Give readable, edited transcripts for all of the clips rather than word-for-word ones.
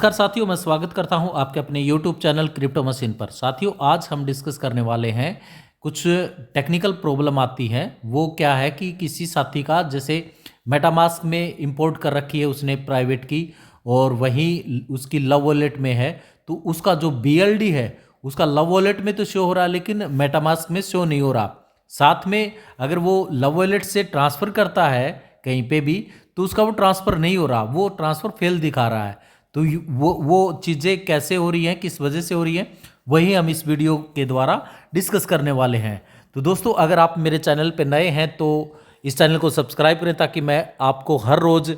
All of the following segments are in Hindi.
नमस्कार साथियों, मैं स्वागत करता हूं आपके अपने YouTube चैनल क्रिप्टो मशीन पर। साथियों, आज हम डिस्कस करने वाले हैं कुछ टेक्निकल प्रॉब्लम आती है। वो क्या है कि किसी साथी का जैसे मेटामास्क में इंपोर्ट कर रखी है उसने प्राइवेट की, और वहीं उसकी लव वॉलेट में है, तो उसका जो BLD है उसका लव वॉलेट में तो शो हो रहा है लेकिन मेटामास्क में शो नहीं हो रहा। साथ में अगर वो लव वॉलेट से ट्रांसफ़र करता है कहीं पे भी, तो उसका वो ट्रांसफ़र नहीं हो रहा, वो ट्रांसफ़र फेल दिखा रहा है। तो वो चीज़ें कैसे हो रही हैं, किस वजह से हो रही हैं, वही हम इस वीडियो के द्वारा डिस्कस करने वाले हैं। तो दोस्तों, अगर आप मेरे चैनल पे नए हैं तो इस चैनल को सब्सक्राइब करें ताकि मैं आपको हर रोज़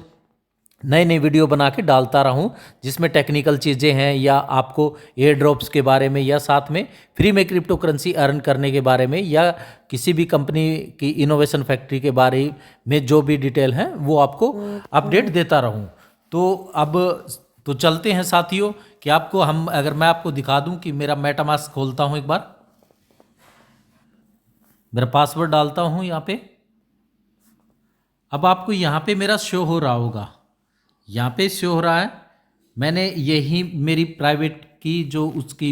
नई नई वीडियो बना के डालता रहूं, जिसमें टेक्निकल चीज़ें हैं या आपको एयर ड्रॉप्स के बारे में, या साथ में फ्री में क्रिप्टो करेंसी अर्न करने के बारे में, या किसी भी कंपनी की इनोवेशन फैक्ट्री के बारे में जो भी डिटेल है वो आपको अपडेट देता रहूं। तो अब तो चलते हैं साथियों कि आपको अगर मैं आपको दिखा दूं कि मेरा मेटामास्क खोलता हूं, एक बार मेरा पासवर्ड डालता हूं यहाँ पे। अब आपको यहाँ पे मेरा शो हो रहा होगा, यहाँ पे शो हो रहा है। मैंने यही मेरी प्राइवेट की जो उसकी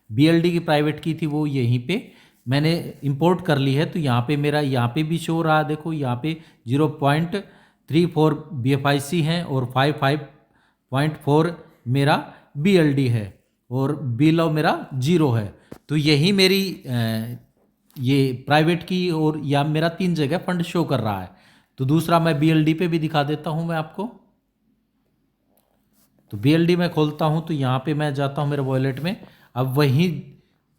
BLD की प्राइवेट की थी वो यहीं पे मैंने इंपोर्ट कर ली है। तो यहाँ पे मेरा यहाँ पे भी शो हो रहा है, देखो यहाँ पे 0.34 BFIC है और 55.4 मेरा BLD है और BLOW मेरा 0 है। तो यही मेरी ये प्राइवेट की और या मेरा 3 जगह फंड शो कर रहा है। तो दूसरा मैं BLD पे भी दिखा देता हूं मैं आपको। तो BLD में खोलता हूं तो यहाँ पे मैं जाता हूं मेरे वॉलेट में। अब वहीं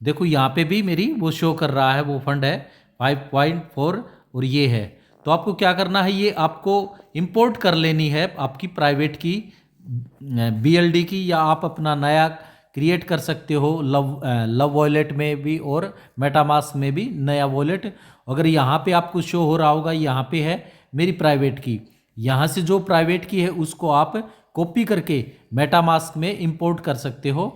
देखो यहाँ पे भी मेरी वो शो कर रहा है, वो फंड है 5.4 और ये है। तो आपको क्या करना है, ये आपको इंपोर्ट कर लेनी है आपकी प्राइवेट की BLD की, या आप अपना नया क्रिएट कर सकते हो लव वॉलेट में भी और मेटामास्क में भी नया वॉलेट। अगर यहाँ पे आपको शो हो रहा होगा, यहाँ पे है मेरी प्राइवेट की, यहाँ से जो प्राइवेट की है उसको आप कॉपी करके मेटामास्क में इंपोर्ट कर सकते हो,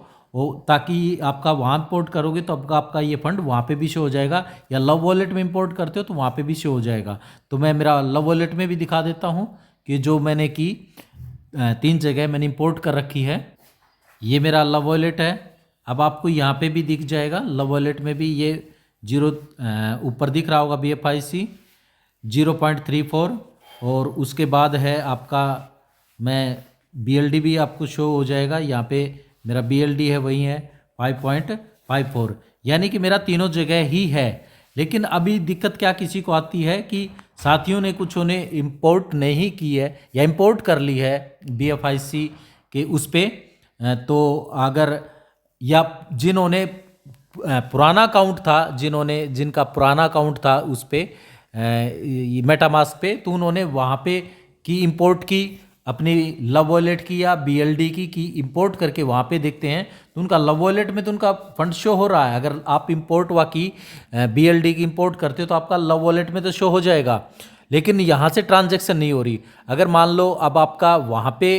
ताकि आपका वहाँ इंपोर्ट करोगे तो आपका ये फंड वहाँ पे भी शो हो जाएगा, या लव वॉलेट में इंपोर्ट करते हो तो वहाँ पे भी शो हो जाएगा। तो मैं मेरा लव वॉलेट में भी दिखा देता हूँ कि जो मैंने की 3 जगह मैंने इंपोर्ट कर रखी है। ये मेरा लव वॉलेट है। अब आपको यहाँ पे भी दिख जाएगा, लव वॉलेट में भी ये 0 ऊपर दिख रहा होगा BFIC 0.34, और उसके बाद है आपका मैं BLD भी आपको शो हो जाएगा। यहाँ पे मेरा BLD है, वही है 5.54, यानी कि मेरा तीनों जगह ही है। लेकिन अभी दिक्कत क्या किसी को आती है कि साथियों ने कुछ ने इंपोर्ट नहीं की है या इंपोर्ट कर ली है BFIC के उस पर, तो अगर या जिन्होंने पुराना अकाउंट था, जिनका पुराना अकाउंट था उस पर मेटामास्क पे, तो उन्होंने वहाँ पे की इंपोर्ट की अपनी लव वॉलेट की या BLD की इंपोर्ट करके वहाँ पे देखते हैं तो उनका लव वॉलेट में तो उनका फंड शो हो रहा है। अगर आप इंपोर्ट वा की BLD की इंपोर्ट करते हो तो आपका लव वॉलेट में तो शो हो जाएगा, लेकिन यहाँ से ट्रांजैक्शन नहीं हो रही। अगर मान लो अब आपका वहाँ पे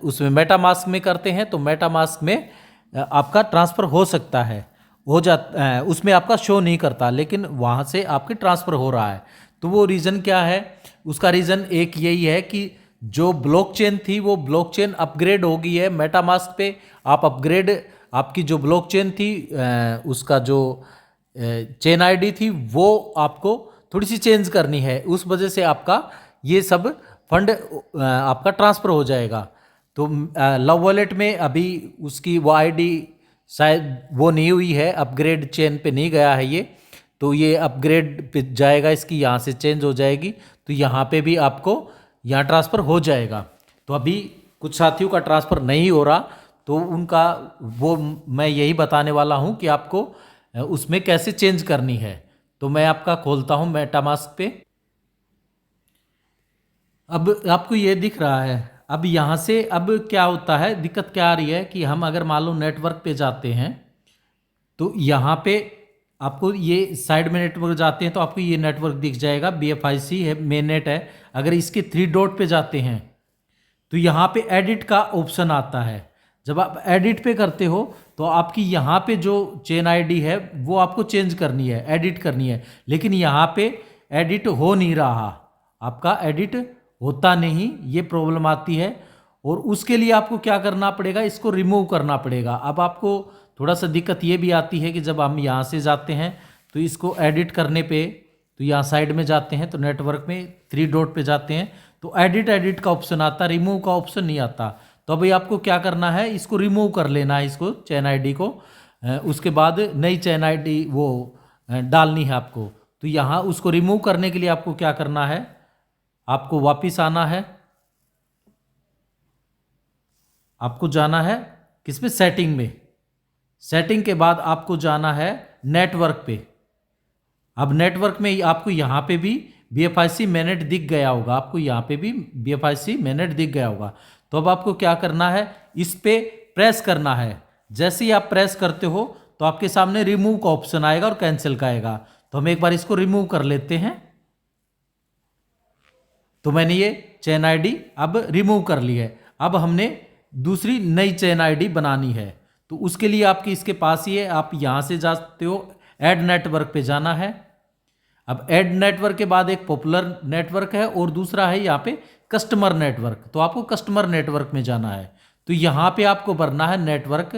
उसमें मेटामास्क में करते हैं तो मेटामास्क में आपका ट्रांसफ़र हो सकता है, हो जाता है, उसमें आपका शो नहीं करता, लेकिन वहाँ से आपके ट्रांसफ़र हो रहा है। तो वो रीज़न क्या है, उसका रीज़न एक यही है कि जो ब्लॉकचेन थी वो ब्लॉकचेन अपग्रेड हो गई है मेटामास्क पे। आप अपग्रेड, आपकी जो ब्लॉकचेन थी उसका जो चेन ID थी वो आपको थोड़ी सी चेंज करनी है, उस वजह से आपका ये सब फंड आपका ट्रांसफ़र हो जाएगा। तो लव वॉलेट में अभी उसकी वो ID शायद वो नहीं हुई है, अपग्रेड चेन पे नहीं गया है ये, तो ये अपग्रेड पे जाएगा, इसकी यहाँ से चेंज हो जाएगी, तो यहाँ पे भी आपको यहाँ ट्रांसफ़र हो जाएगा। तो अभी कुछ साथियों का ट्रांसफ़र नहीं हो रहा, तो उनका वो मैं यही बताने वाला हूँ कि आपको उसमें कैसे चेंज करनी है। तो मैं आपका खोलता हूँ मेटामास्क पे। अब आपको ये दिख रहा है। अब यहाँ से अब क्या होता है, दिक्कत क्या आ रही है कि हम अगर मान लो नेटवर्क पे जाते हैं तो यहाँ पे आपको ये साइड में नेटवर्क जाते हैं तो आपको ये नेटवर्क दिख जाएगा, BFIC है, मेन नेट है। अगर इसके 3 डॉट पे जाते हैं तो यहाँ पे एडिट का ऑप्शन आता है। जब आप एडिट पे करते हो तो आपकी यहाँ पे जो चेन ID है वो आपको चेंज करनी है, एडिट करनी है, लेकिन यहाँ पे एडिट हो नहीं रहा, आपका एडिट होता नहीं, ये प्रॉब्लम आती है। और उसके लिए आपको क्या करना पड़ेगा, इसको रिमूव करना पड़ेगा। अब आपको थोड़ा सा दिक्कत ये भी आती है कि जब हम यहाँ से जाते हैं तो इसको एडिट करने पे, तो यहाँ साइड में जाते हैं तो नेटवर्क में 3 डॉट पे जाते हैं तो एडिट का ऑप्शन आता है, रिमूव का ऑप्शन नहीं आता। तो अभी आपको क्या करना है, इसको रिमूव कर लेना है, इसको चेन आईडी को। उसके बाद नई चेन आईडी वो डालनी है आपको। तो यहाँ उसको रिमूव करने के लिए आपको क्या करना है, आपको वापिस आना है, आपको जाना है किसमें, सेटिंग में। सेटिंग के बाद आपको जाना है नेटवर्क पे। अब नेटवर्क में आपको यहाँ पे भी BFIC मैनेट दिख गया होगा, आपको यहाँ पे भी BFIC मैनेट दिख गया होगा। तो अब आपको क्या करना है, इस पे प्रेस करना है। जैसे ही आप प्रेस करते हो तो आपके सामने रिमूव का ऑप्शन आएगा और कैंसिल का आएगा। तो हम एक बार इसको रिमूव कर लेते हैं। तो मैंने ये चेन आईडी अब रिमूव कर ली है। अब हमने दूसरी नई चेन आईडी बनानी है। तो उसके लिए आपकी इसके पास ही है, आप यहाँ से जाते हो, ऐड नेटवर्क पे जाना है। अब ऐड नेटवर्क के बाद एक पॉपुलर नेटवर्क है और दूसरा है यहाँ पे कस्टमर नेटवर्क। तो आपको कस्टमर नेटवर्क में जाना है। तो यहाँ पे आपको भरना है नेटवर्क।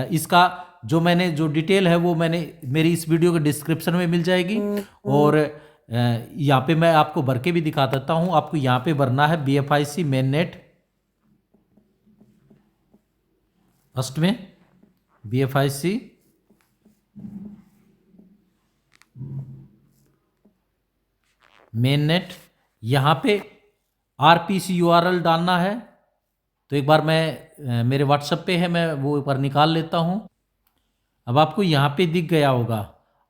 इसका जो मैंने जो डिटेल है वो मैंने मेरी इस वीडियो के डिस्क्रिप्शन में मिल जाएगी। और यहाँ पे मैं आपको भर के भी दिखा देता हूँ। आपको यहाँ पे भरना है BFIC मेन नेट, फर्स्ट में BFIC मेन नेट, यहाँ पे RPC URL डालना है। तो एक बार मैं मेरे व्हाट्सएप पे है, मैं वो एक बार निकाल लेता हूँ। अब आपको यहाँ पे दिख गया होगा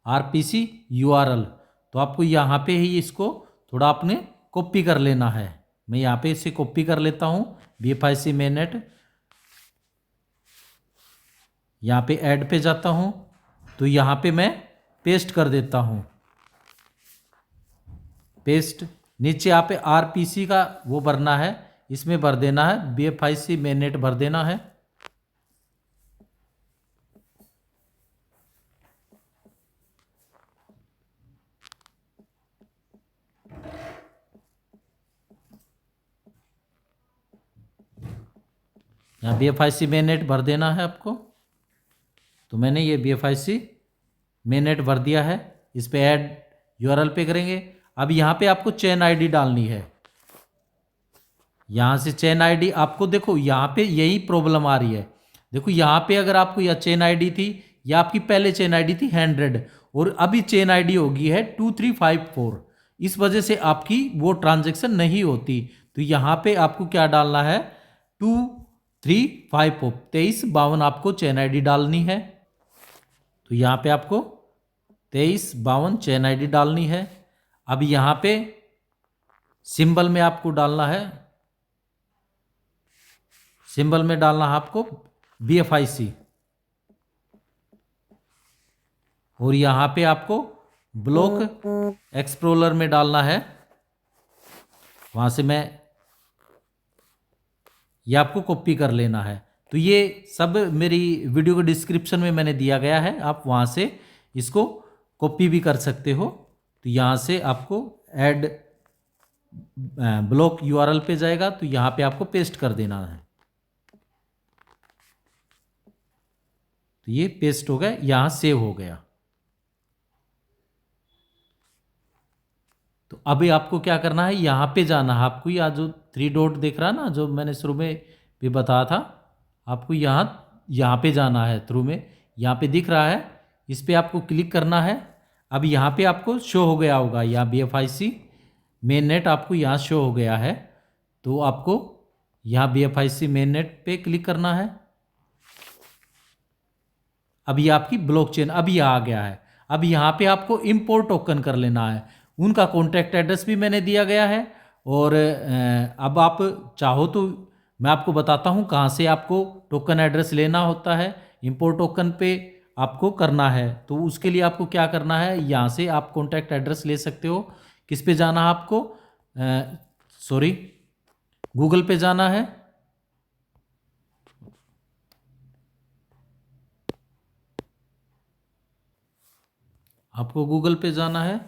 RPC URL। तो आपको यहाँ पे ही इसको थोड़ा आपने कॉपी कर लेना है। मैं यहाँ पे इसे कॉपी कर लेता हूँ, BFIC मेन नेट। यहाँ पे ऐड पे जाता हूँ तो यहाँ पे मैं पेस्ट कर देता हूँ, पेस्ट। नीचे यहाँ पे RPC का वो भरना है, इसमें भर देना है, BFIC मेन नेट भर देना है। यहाँ BFIC मेन नेट भर देना है आपको। तो मैंने ये BFIC मेन नेट भर दिया है। इस पे ऐड URL पे करेंगे। अब यहाँ पे आपको चेन आईडी डालनी है। यहाँ से चेन आईडी आपको, देखो यहाँ पे यही प्रॉब्लम आ रही है। देखो यहाँ पे अगर आपको यह चेन आईडी थी, या आपकी पहले चेन आईडी थी 100 और अभी चेन आईडी होगी है 2354। इस वजह से आपकी वो ट्रांजैक्शन नहीं होती। तो यहाँ पे आपको क्या डालना है, 2354 2352 आपको चेन आईडी डालनी है। तो यहाँ पे आपको 2352 चेन आईडी डालनी है। अब यहाँ पे सिंबल में आपको डालना है, सिंबल में डालना है आपको BFIC। और यहाँ पे आपको ब्लॉक एक्सप्लोरर में डालना है। वहाँ से मैं ये आपको कॉपी कर लेना है। तो ये सब मेरी वीडियो के डिस्क्रिप्शन में मैंने दिया गया है, आप वहाँ से इसको कॉपी भी कर सकते हो। तो यहाँ से आपको ऐड ब्लॉक URL पे जाएगा, तो यहाँ पे आपको पेस्ट कर देना है। तो ये पेस्ट हो गया, यहाँ सेव हो गया। तो अभी आपको क्या करना है, यहाँ पे जाना है आपको। यहाँ जो 3 डॉट दिख रहा है ना, जो मैंने शुरू में भी बताया था, आपको यहाँ पे जाना है। थ्रू में यहाँ पे दिख रहा है, इस पे आपको क्लिक करना है। अब यहाँ पे आपको शो हो गया होगा, यहाँ BFIC मेन नेट आपको यहाँ शो हो गया है। तो आपको यहाँ BFIC मेन नेट पे क्लिक करना है। अब ये आपकी ब्लॉकचेन अभी आ गया है। अब यहाँ पे आपको इंपोर्ट टोकन कर लेना है। उनका कॉन्टैक्ट एड्रेस भी मैंने दिया गया है। और अब आप चाहो तो मैं आपको बताता हूँ कहाँ से आपको टोकन एड्रेस लेना होता है। इंपोर्ट टोकन पे आपको करना है, तो उसके लिए आपको क्या करना है, यहाँ से आप कॉन्टैक्ट एड्रेस ले सकते हो। किस पे जाना है आपको, सॉरी, गूगल पे जाना है। आपको गूगल पे जाना है।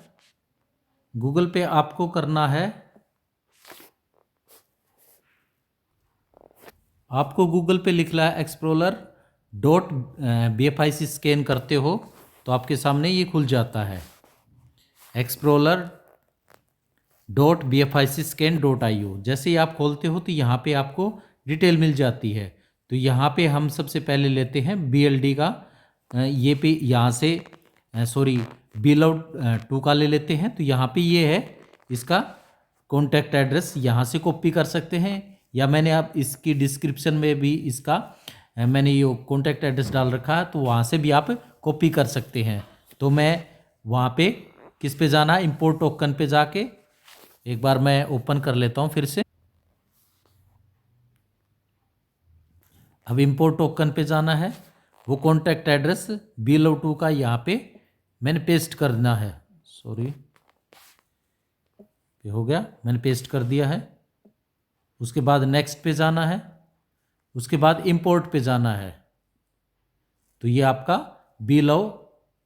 गूगल पे आपको करना है आपको गूगल पे लिख रहा है एक्सप्लोरर डॉट BFIC स्कैन करते हो तो आपके सामने ये खुल जाता है explorer dot BFIC scan .io। जैसे ही आप खोलते हो तो यहाँ पे आपको डिटेल मिल जाती है। तो यहाँ पे हम सबसे पहले लेते हैं BLD का ये पे यहाँ से सॉरी BLOW 2 का ले लेते हैं। तो यहाँ पे ये है इसका कॉन्टैक्ट एड्रेस, यहाँ से कॉपी कर सकते हैं या मैंने आप इसकी डिस्क्रिप्शन में भी इसका मैंने ये कॉन्टैक्ट एड्रेस डाल रखा है तो वहाँ से भी आप कॉपी कर सकते हैं। तो मैं वहाँ पे किस पे जाना है, इंपोर्ट टोकन पे जाके एक बार मैं ओपन कर लेता हूँ फिर से। अब इंपोर्ट टोकन पे जाना है, वो कॉन्टैक्ट एड्रेस BLOW 2 का यहाँ पे मैंने पेस्ट करना है। सॉरी ये हो गया, मैंने पेस्ट कर दिया है। उसके बाद नेक्स्ट पे जाना है, उसके बाद इंपोर्ट पे जाना है। तो ये आपका BLOW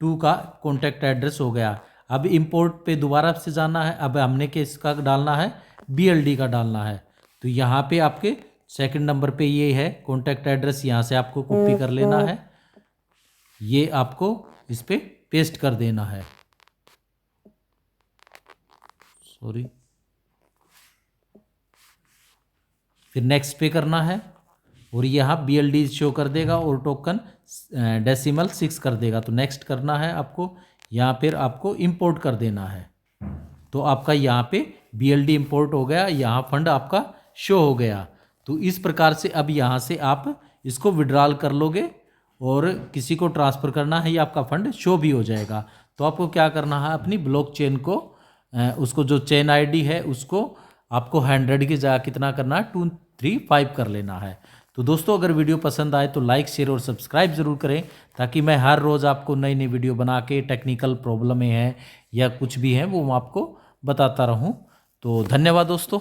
2 का कॉन्टैक्ट एड्रेस हो गया। अब इंपोर्ट पे दोबारा से जाना है, अब हमने किसका डालना है, BLD का डालना है। तो यहाँ पे आपके सेकंड नंबर पे ये है कॉन्टैक्ट एड्रेस, यहाँ से आपको कॉपी कर लेना है, ये आपको इस पे पेस्ट कर देना है। सॉरी फिर नेक्स्ट पे करना है और यहाँ BLD शो कर देगा और टोकन डेसिमल 6 कर देगा। तो नेक्स्ट करना है आपको, यहाँ फिर आपको इंपोर्ट कर देना है। तो आपका यहाँ पे BLD इंपोर्ट हो गया, यहाँ फंड आपका शो हो गया। तो इस प्रकार से अब यहाँ से आप इसको विड्रॉल कर लोगे और किसी को ट्रांसफ़र करना है, ये आपका फंड शो भी हो जाएगा। तो आपको क्या करना है, अपनी ब्लॉकचेन को उसको जो चेन ID है उसको आपको 100 की जगह कितना करना है, 235 कर लेना है। तो दोस्तों अगर वीडियो पसंद आए तो लाइक शेयर और सब्सक्राइब ज़रूर करें ताकि मैं हर रोज़ आपको नई नई वीडियो बना के टेक्निकल प्रॉब्लमें हैं या कुछ भी हैं वो आपको बताता रहूं। तो धन्यवाद दोस्तों।